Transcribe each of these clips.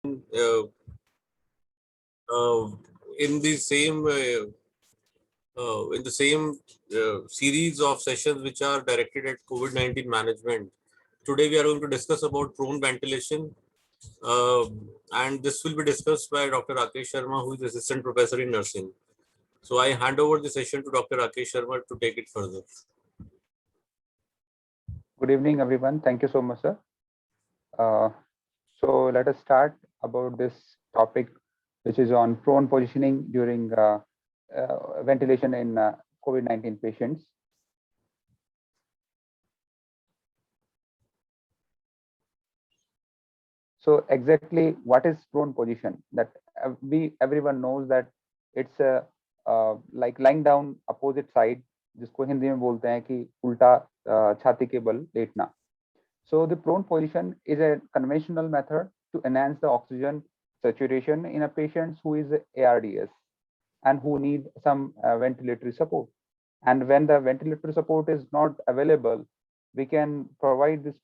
uh, uh, in the same series of sessions which are directed at COVID-19 management. Today we are going to discuss about prone ventilation, and this will be discussed by Dr. Rakesh Sharma, who is assistant professor in nursing. So I hand over the session to Dr. Rakesh Sharma to take it further. Good evening, everyone. Thank you so much, sir. So let us start about this topic, which is on prone positioning during ventilation in COVID-19 patients. So exactly what is prone position? That everyone knows that it's a like lying down opposite side, जिसको हिंदी में बोलते हैं कि उल्टा छाती के बल लेटना. So the prone position is a conventional method to enhance the oxygen saturation in a patient who is ARDS and who need some ventilatory support. And when the ventilatory support is not available, we can provide this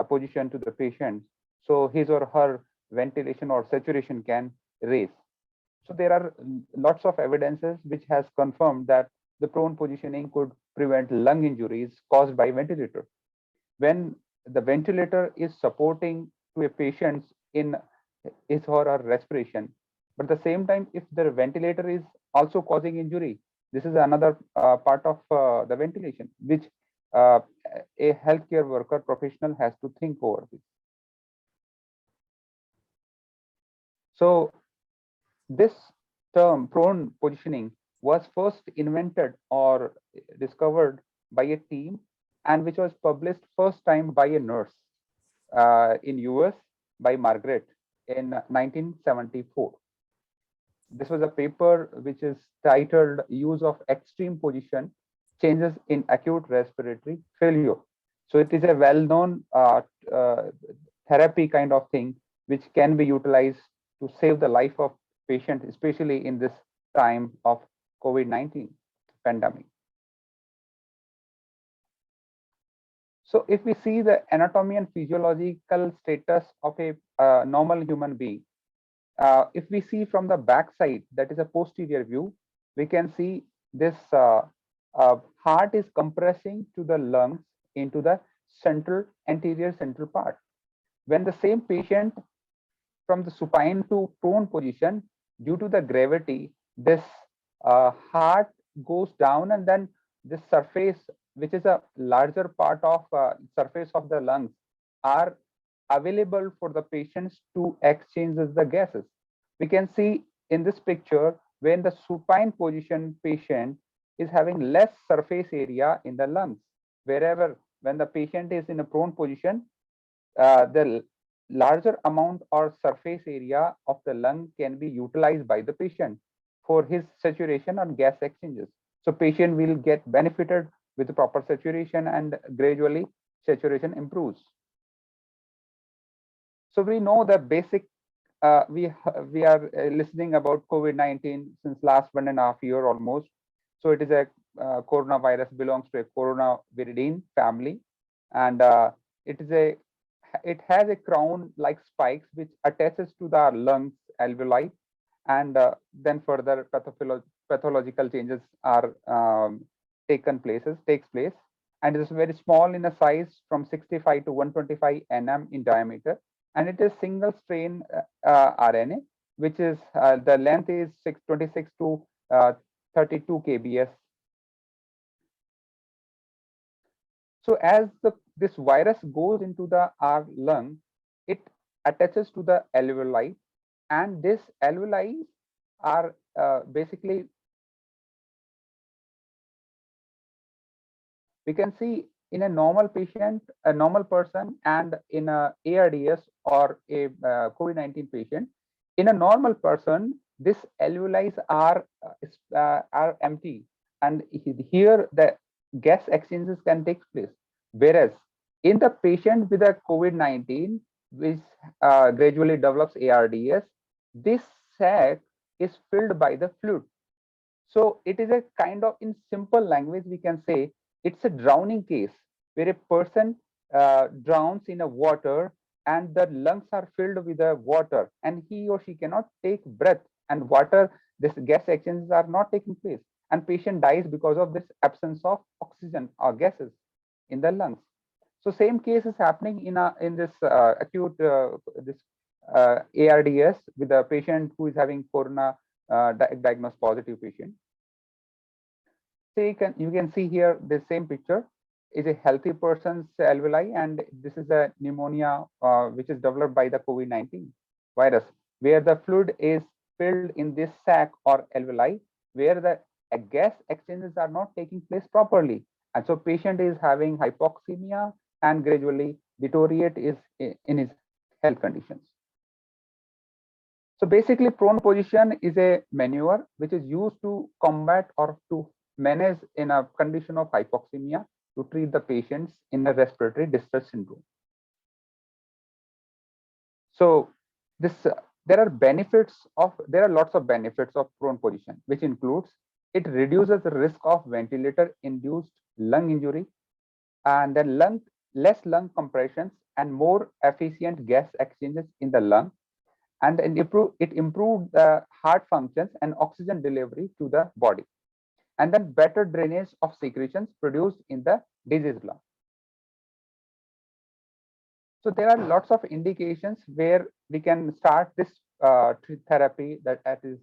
position to the patient so his or her ventilation or saturation can raise. So there are lots of evidences which has confirmed that the prone positioning could prevent lung injuries caused by ventilator. When the ventilator is supporting to a patient in his or her respiration, but at the same time, if the ventilator is also causing injury, this is another part of the ventilation, which uh, a healthcare worker professional has to think over this. So this term prone positioning was first invented or discovered by a team and which was published first time by a nurse in US by Margaret in 1974. This was a paper which is titled Use of Extreme Position Changes in Acute Respiratory Failure. So it is a well-known therapy kind of thing which can be utilized to save the life of patient, especially in this time of COVID-19 pandemic. So if we see the anatomy and physiological status of a normal human being, if we see from the back side, that is a posterior view, we can see this heart is compressing to the lungs into the anterior central part. When the same patient from the supine to prone position, due to the gravity, this heart goes down and then this surface, which is a larger part of surface of the lungs, are available for the patients to exchange the gases. We can see in this picture when the supine position patient is having less surface area in the lungs. Wherever when the patient is in a prone position, the larger amount or surface area of the lung can be utilized by the patient for his saturation or gas exchanges. So patient will get benefited with the proper saturation and gradually saturation improves. So we know the basic, we are listening about COVID-19 since last 1.5 years almost. So it is a coronavirus, belongs to a coronaviridae family, and it has a crown like spikes which attaches to the lungs alveoli, and then further pathological changes are takes place, and it is very small in a size from 65 to 125 nm in diameter, and it is single strain RNA, which is the length is 626 to 32 kbs. So as this virus goes into our lung, it attaches to the alveoli, and this alveoli are basically, we can see in a normal patient, a normal person, and in a ARDS or a COVID-19 patient. In a normal person, this alveoli are empty, and here the gas exchanges can take place. Whereas in the patient with a COVID-19, which gradually develops ARDS, this sac is filled by the fluid. So it is a kind of, in simple language, we can say it's a drowning case where a person drowns in a water and the lungs are filled with the water, and he or she cannot take breath, and water, this gas exchanges are not taking place, and patient dies because of this absence of oxygen or gases in the lungs. So same case is happening in this acute this ARDS with a patient who is having corona diagnosed positive patient. So you can see here the same picture is a healthy person's alveoli, and this is a pneumonia which is developed by the COVID-19 virus, where the fluid is filled in this sac or alveoli, where the gas exchanges are not taking place properly, and so patient is having hypoxemia and gradually deteriorate is in his health conditions. So basically, prone position is a maneuver which is used to combat or to manage in a condition of hypoxemia to treat the patients in a respiratory distress syndrome. So this there are lots of benefits of prone position, which includes it reduces the risk of ventilator induced lung injury, and then less lung compressions and more efficient gas exchanges in the lung, and it improved the heart functions and oxygen delivery to the body, and then better drainage of secretions produced in the diseased lung. So there are lots of indications where we can start this therapy that is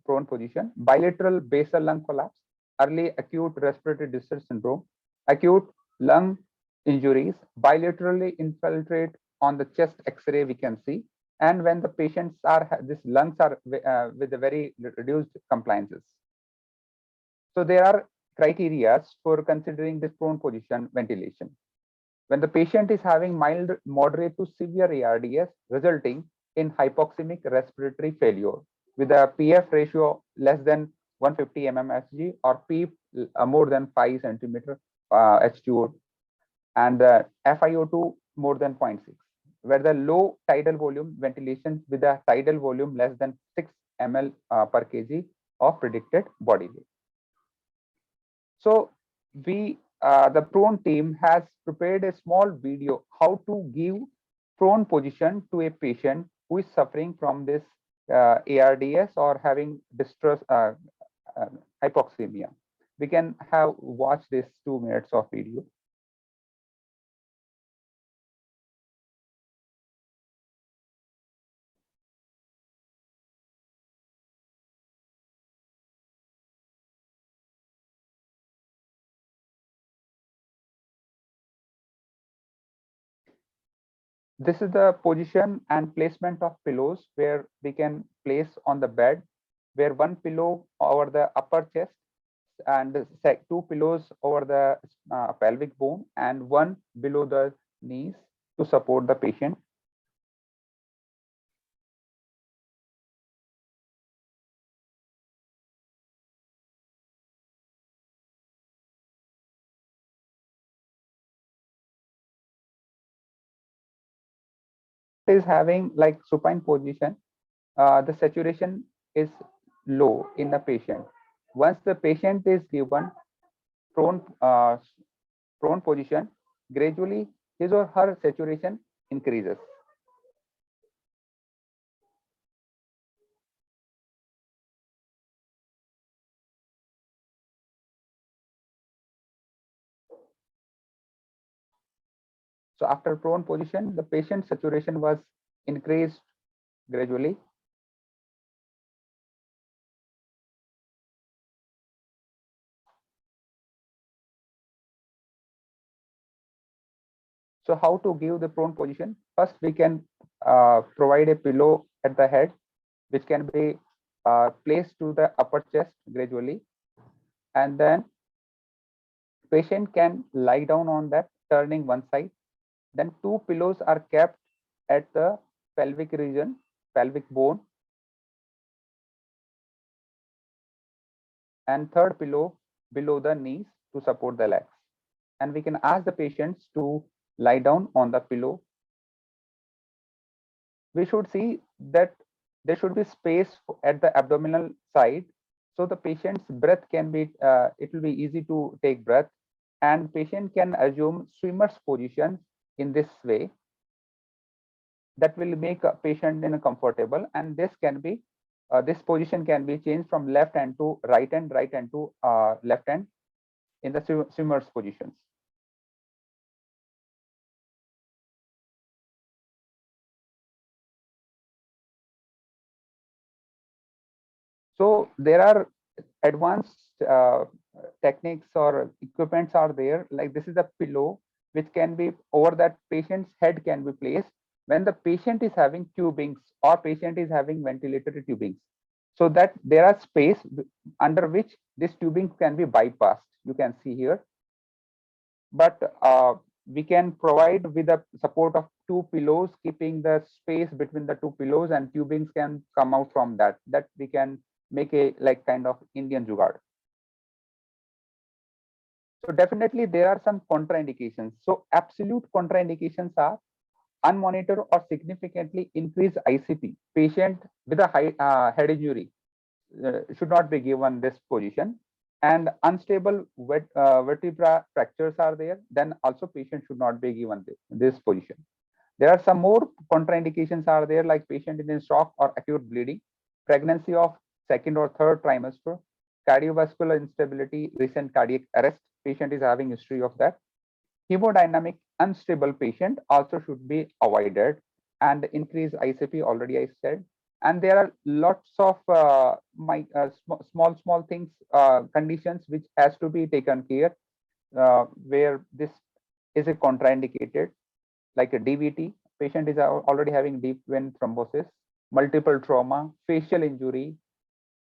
prone position: bilateral basal lung collapse, early acute respiratory distress syndrome, acute lung injuries, bilaterally infiltrate on the chest X-ray we can see, and when the patients are these lungs are with a very reduced compliances. So there are criteria for considering this prone position ventilation. When the patient is having mild, moderate to severe ARDS resulting in hypoxemic respiratory failure with a PF ratio less than 150 mmHg or P more than 5 centimeter H2O, and the FiO2 more than 0.6, where the low tidal volume ventilation with a tidal volume less than 6 ml per kg of predicted body weight. So the prone team has prepared a small video how to give prone position to a patient who is suffering from this ARDS or having distress hypoxemia. We can have watch this 2 minutes of video. This is the position and placement of pillows where we can place on the bed, where one pillow over the upper chest and two pillows over the pelvic bone and one below the knees to support the patient. Is having like supine position, the saturation is low in the patient. Once the patient is given prone position, gradually his or her saturation increases. So after prone position, the patient saturation was increased gradually. So how to give the prone position? First, we can provide a pillow at the head, which can be placed to the upper chest gradually. And then patient can lie down on that, turning one side. Then two pillows are kept at the pelvic region, pelvic bone. And third pillow below the knees to support the legs. And we can ask the patients to lie down on the pillow. We should see that there should be space at the abdominal side, so the patient's breath can be it will be easy to take breath, and patient can assume swimmer's position in this way. that will make a patient in a comfortable, and this can be this position can be changed from left hand to right hand, right hand to left hand in the swimmer's positions. So there are advanced techniques or equipments are there, like this is a pillow which can be over that patient's head can be placed when the patient is having tubings or patient is having ventilator tubings, so that there are space under which this tubing can be bypassed. You can see here, but we can provide with the support of two pillows, keeping the space between the two pillows, and tubings can come out from that we can make a like kind of Indian jugaad. So definitely there are some contraindications. So absolute contraindications are unmonitored or significantly increased ICP. Patient with a high head injury should not be given this position, and unstable vertebra fractures are there, then also patient should not be given this position. There are some more contraindications are there, like patient in shock or acute bleeding, pregnancy of second or third trimester, cardiovascular instability, recent cardiac arrest, patient is having history of that. Hemodynamic unstable patient also should be avoided, and increase ICP already I said. And there are lots of small things, conditions which has to be taken care, where this is a contraindicated, like a DVT, patient is already having deep vein thrombosis, multiple trauma, facial injury.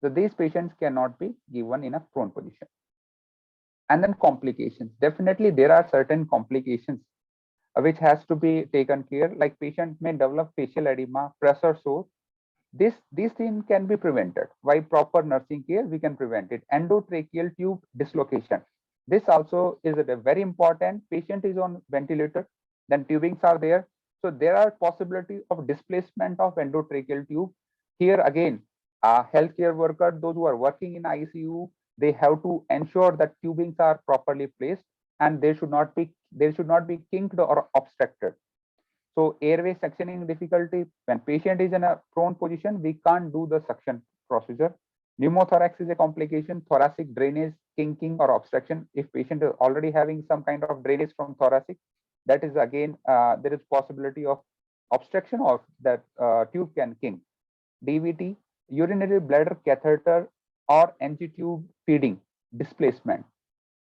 So these patients cannot be given in a prone position. And then complications. Definitely there are certain complications which has to be taken care, like patient may develop facial edema, pressure sore. These things can be prevented by proper nursing care. We can prevent it. Endotracheal tube dislocation, this also is a very important. Patient is on ventilator, then tubings are there, so there are possibility of displacement of endotracheal tube. Here again, healthcare worker, those who are working in ICU, they have to ensure that tubings are properly placed, and they should not be kinked or obstructed. So airway suctioning difficulty, when patient is in a prone position, we can't do the suction procedure. Pneumothorax is a complication, thoracic drainage, kinking or obstruction. If patient is already having some kind of drainage from thoracic, that is again, there is possibility of obstruction of that tube can kink. DVT, urinary bladder catheter or NG tube feeding, displacement.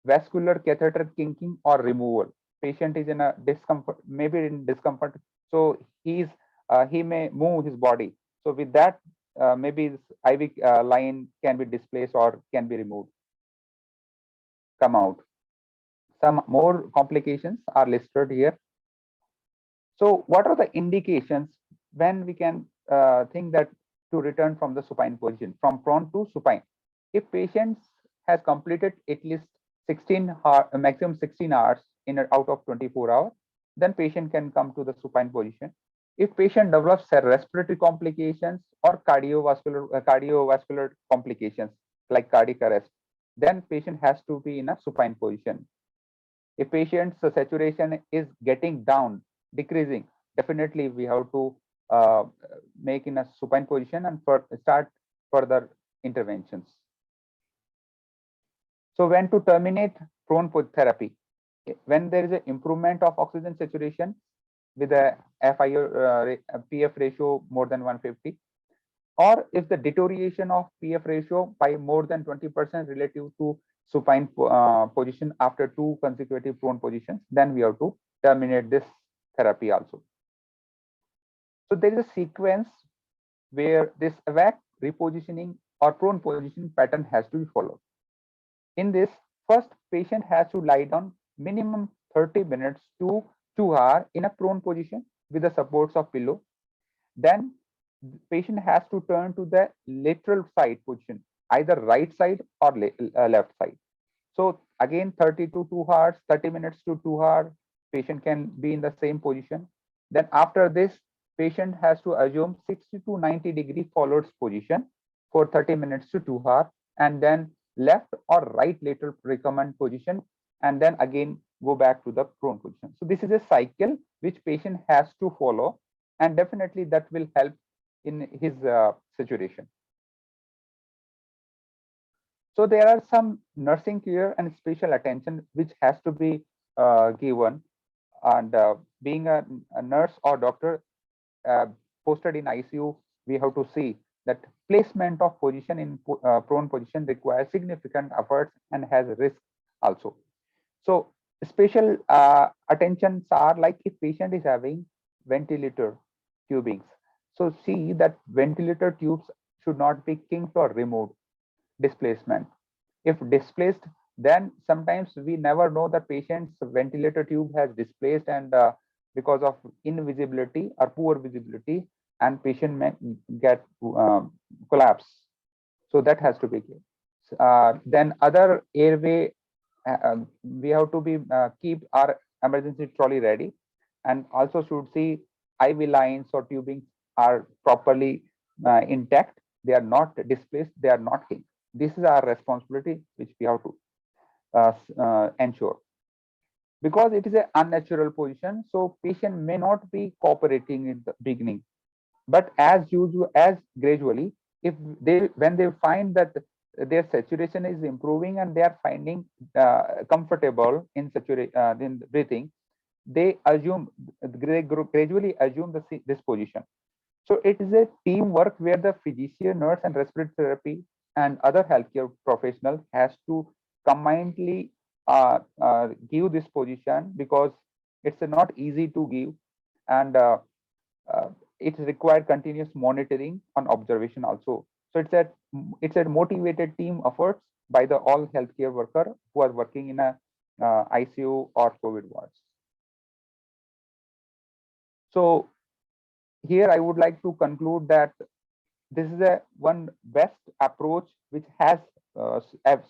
Vascular catheter kinking or removal. Patient is in a discomfort, maybe in discomfort, so he may move his body. So with that, maybe this IV line can be displaced or can be removed, come out. Some more complications are listed here. So what are the indications when we can think that to return from the supine position, from prone to supine? If patient has completed at least 16 hours, maximum 16 hours in out of 24 hours, then patient can come to the supine position. If patient develops respiratory complications or cardiovascular complications like cardiac arrest, then patient has to be in a supine position. If patient's saturation is getting down, decreasing, definitely we have to make in a supine position and start further interventions. So when to terminate prone therapy? When there is an improvement of oxygen saturation with a PF ratio more than 150, or if the deterioration of PF ratio by more than 20% relative to supine position after 2 consecutive prone positions, then we have to terminate this therapy also. So there is a sequence where this EVAC, repositioning or prone position pattern has to be followed. In this, first patient has to lie down minimum 30 minutes to 2 hours in a prone position with the supports of pillow. Then the patient has to turn to the lateral side position, either right side or left side. So again, 30 to 2 hours, 30 minutes to 2 hours, patient can be in the same position. Then after this, patient has to assume 60 to 90 degree forward position for 30 minutes to 2 hours, and then left or right lateral recumbent position, and then again go back to the prone position. So this is a cycle which patient has to follow and definitely that will help in his situation. So there are some nursing care and special attention which has to be given. And being a nurse or doctor uh, posted in ICU, we have to see that placement of position in prone position requires significant efforts and has risk also. So special attentions are like if patient is having ventilator tubings. So see that ventilator tubes should not be kinked or removed. Displacement. If displaced, then sometimes we never know the patient's ventilator tube has displaced, and because of invisibility or poor visibility, and patient may get collapse. So that has to be clear. Then other airway, we have to be keep our emergency trolley ready, and also should see IV lines or tubing are properly intact. They are not displaced. They are not kinked. This is our responsibility, which we have to ensure. Because it is an unnatural position, so patient may not be cooperating in the beginning, but as usual, as gradually, if they when they find that their saturation is improving and they are finding comfortable in in breathing, they gradually assume this position. So it is a teamwork where the physician, nurse, and respiratory therapy and other healthcare professionals has to combinedly give this position, because it's not easy to give, and uh, it requires continuous monitoring and observation also. So it's a motivated team efforts by the all healthcare worker who are working in a ICU or COVID wards. So here I would like to conclude that this is a one best approach which has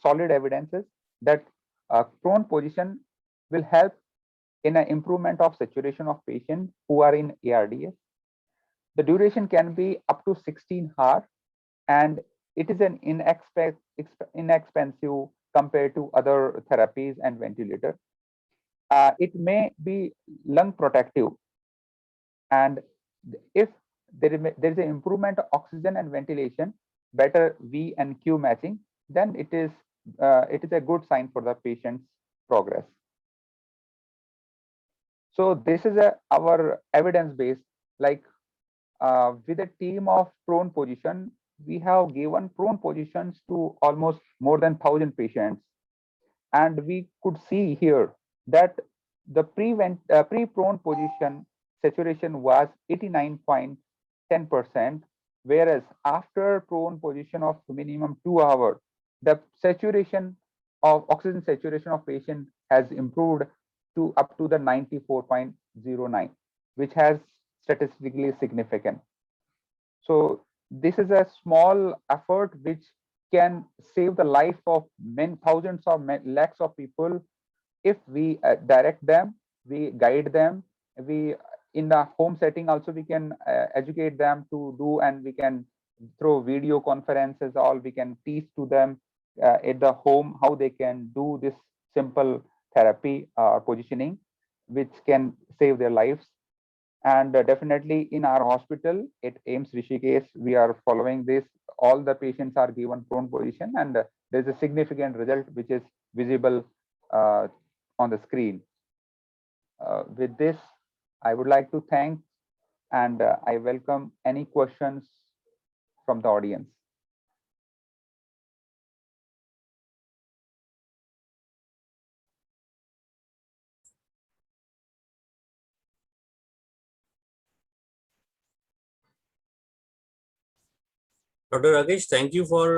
solid evidences that prone position will help in an improvement of saturation of patients who are in ARDS. The duration can be up to 16 hours, and it is an inexpensive compared to other therapies and ventilator. It may be lung protective, and if there is an improvement of oxygen and ventilation, better V and Q matching, then it is a good sign for the patient's progress. So this is our evidence base. Like with a team of prone position, we have given prone positions to almost more than 1,000 patients, and we could see here that the pre-prone position saturation was 89.10%, whereas after prone position of minimum 2 hours, the saturation of oxygen saturation of patient has improved to up to the 94.09, which has statistically significant. So this is a small effort which can save the life of many thousands of lakhs of people if we direct them, we guide them, we in the home setting also we can educate them to do, and we can through video conferences, all we can teach to them at the home how they can do this simple therapy positioning, which can save their lives. And definitely in our hospital at AIIMS Rishikesh, we are following this. All the patients are given prone position, and there's a significant result which is visible on the screen. With this, I would like to thank, and I welcome any questions from the audience. Dr. Rakesh, thank you for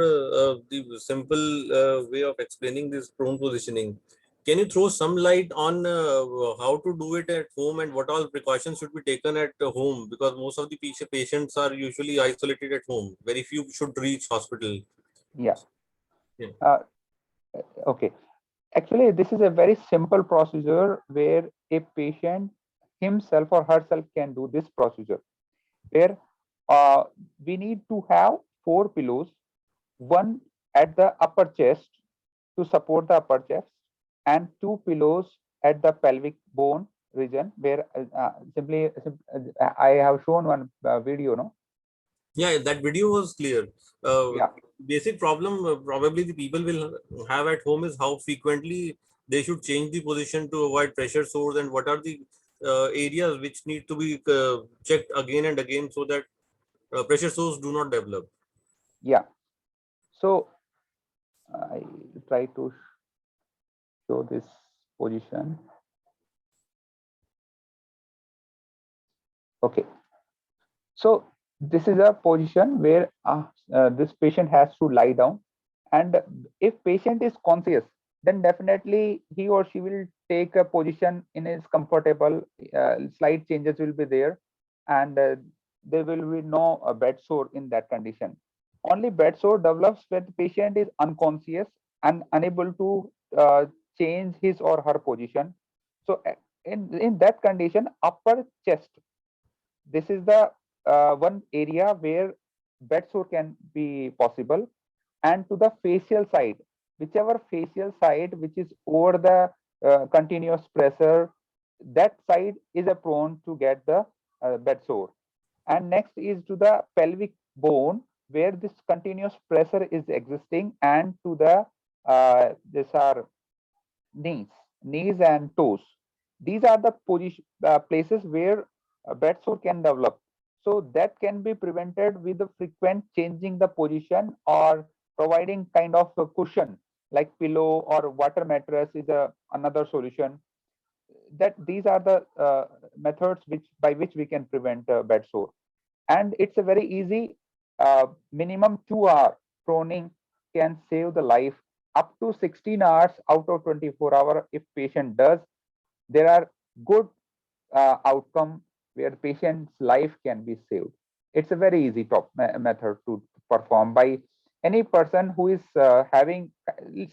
the simple way of explaining this prone positioning. Can you throw some light on how to do it at home and what all precautions should be taken at home? Because most of the patients are usually isolated at home. Very few should reach hospital. Yeah. Yeah. Okay. Actually, this is a very simple procedure where a patient himself or herself can do this procedure, where we need to have 4 pillows, one at the upper chest to support the upper chest, and 2 pillows at the pelvic bone region where I have shown one video, no? Yeah, that video was clear. Yeah. Basic problem probably the people will have at home is how frequently they should change the position to avoid pressure sores, and what are the areas which need to be checked again and again so that pressure sores do not develop. Yeah. So I try to show this position. Okay. So this is a position where this patient has to lie down, and if patient is conscious, then definitely he or she will take a position in his comfortable. Slight changes will be there, and there will be no bed sore in that condition. Only bed sore develops when the patient is unconscious and unable to change his or her position. So in that condition, upper chest, this is the one area where bed sore can be possible, and to the facial side, whichever facial side which is over the continuous pressure, that side is a prone to get the bed sore. And next is to the pelvic bone, where this continuous pressure is existing, and to the these are knees and toes. These are the position places where bed sore can develop. So that can be prevented with the frequent changing the position, or providing kind of a cushion like pillow or water mattress is another solution. That these are the methods which by which we can prevent bed sore. And it's a very easy, minimum 2 hour proning can save the life. Up to 16 hours out of 24 hour, if patient does, there are good outcome where patient's life can be saved. It's a very easy method to perform by any person who is having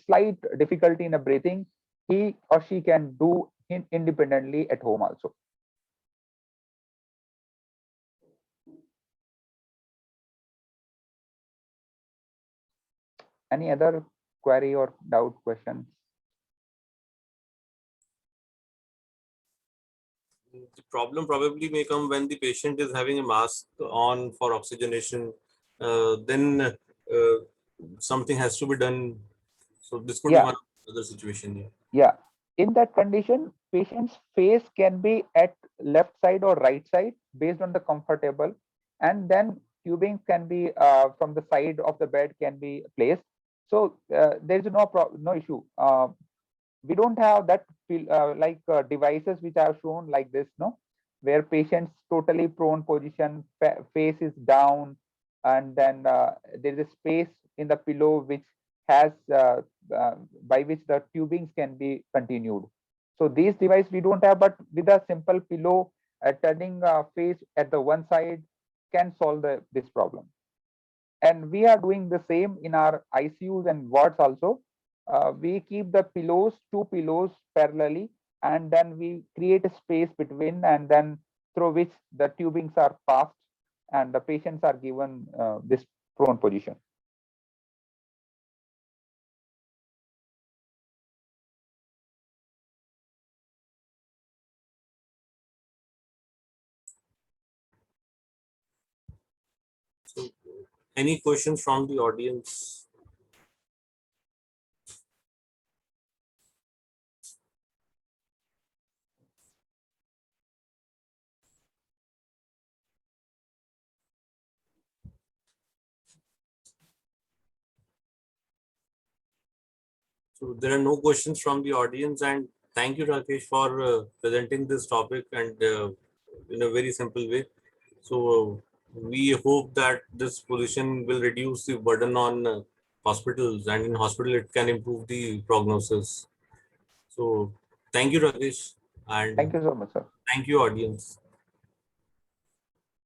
slight difficulty in the breathing. He or she can do independently at home also. Any other query or doubt questions? The problem probably may come when the patient is having a mask on for oxygenation. Then something has to be done. So this could be one other situation. Yeah. In that condition, patient's face can be at left side or right side based on the comfortable, and then tubing can be from the side of the bed can be placed. So there is no issue. We don't have that devices which are shown like this, no, where patients totally prone position, face is down, and then there is a space in the pillow which has by which the tubings can be continued. So these device we don't have, but with a simple pillow, turning face at the one side can solve this problem. And we are doing the same in our ICUs and wards also. We keep the pillows, two pillows parallelly, and then we create a space between, and then through which the tubings are passed, and the patients are given this prone position. So, any questions from the audience? So there are no questions from the audience, and thank you, Rakesh, for presenting this topic and in a very simple way. So we hope that this position will reduce the burden on hospitals, and in hospital it can improve the prognosis. So thank you, Rakesh, Thank and you so much, sir. thank you, audience.